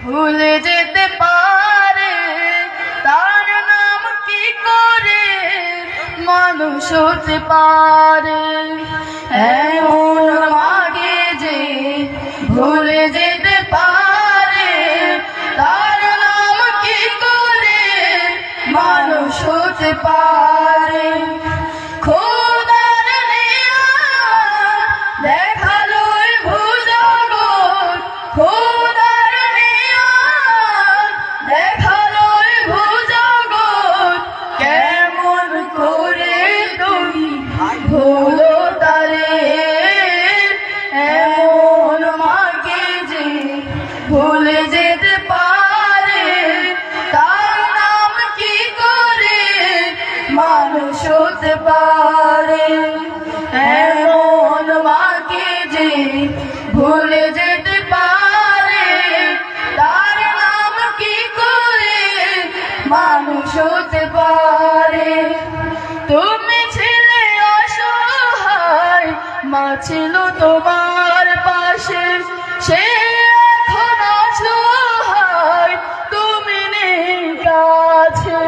ভুলে যেতে পারে, তার নাম কি করে মানুষ হতে পারে? এমন মাকে যে ভুলে যেতে পারে, তার নাম কি করে মানুষ হতে পারে? খোদার নেয়ামত দেখালো এই ভূজগৎ, খোদার নেয়ামত দেখালো এই ভূজগৎ, কেমন করে তুমি ভুলো তারে? এমন মাকে যে ভুলে যেতে পারে, তার নাম কি করে মানুষ হতে পারে? এমন মাকে যে ভুলে যেতে পারে, তার নাম কি করে মানুষ হতে পারে? তুমি ছিলে অসহায়, মা ছিল তোমার পাশে, সে এখন অসহায়, তুমি নেই কাছে।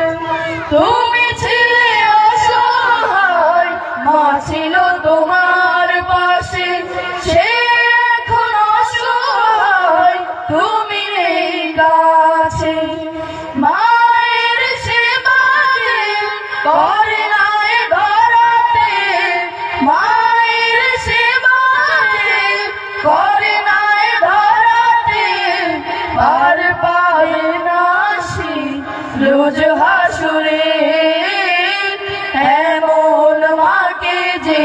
তুমি ছিলে অসহায়, মা ছিল তোমার পাশে, সে এখন অসহায়, তুমি নেই কাছে। মায়ের সেবা যে করে না এ ধরাতে, মায়ের সেবা যে করে না এ ধরাতে, পার পায় না সে রোজ হাসরে। এমন মাকে যে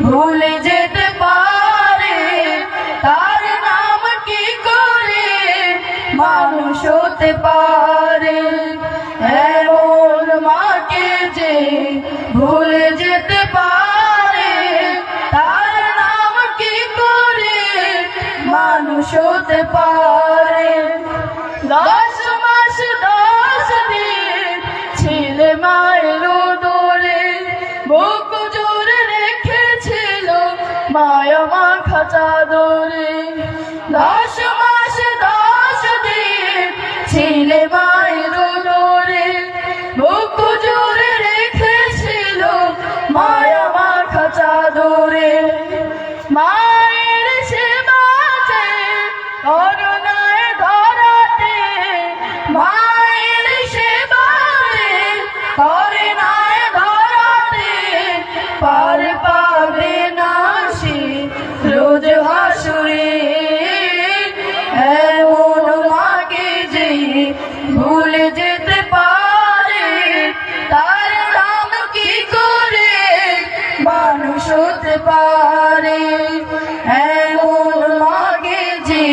ভুলে যেতে পারে, তার নাম কি করে মানুষ হতে পারে? এমন মাকে যে ভুলে যেতে পারে, তার নাম কি করে মানুষ হতে পারে? 10 মাস 10 দিন ছিলে মায়ের উদরে, বুক জুড়ে রেখেছিল মায়া মাখা চাদরে। 10 মাস 10 দিন ছিলে মায়ের উদরে, বুক জুড়ে রেখেছিল মায়া মাখা চাদরে। মায়ের সেবা যে করুণায় ধরাতে, মায়ের সেবা যে করুণায় ধরাতে, পার পাবে না সে রোজ হাসরে। এমন মাকে যে ভুলে যেতে পারে, তার নাম কি করে মানুষ হতে পারে? এমন মাকে যে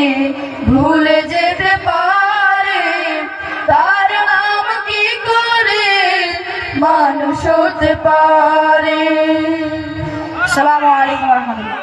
ভুলে যেতে পারে, তার নাম কি করে মানুষ হতে পারে? আসসালামু আলাইকুম ওয়া রাহমাতুল্লাহ।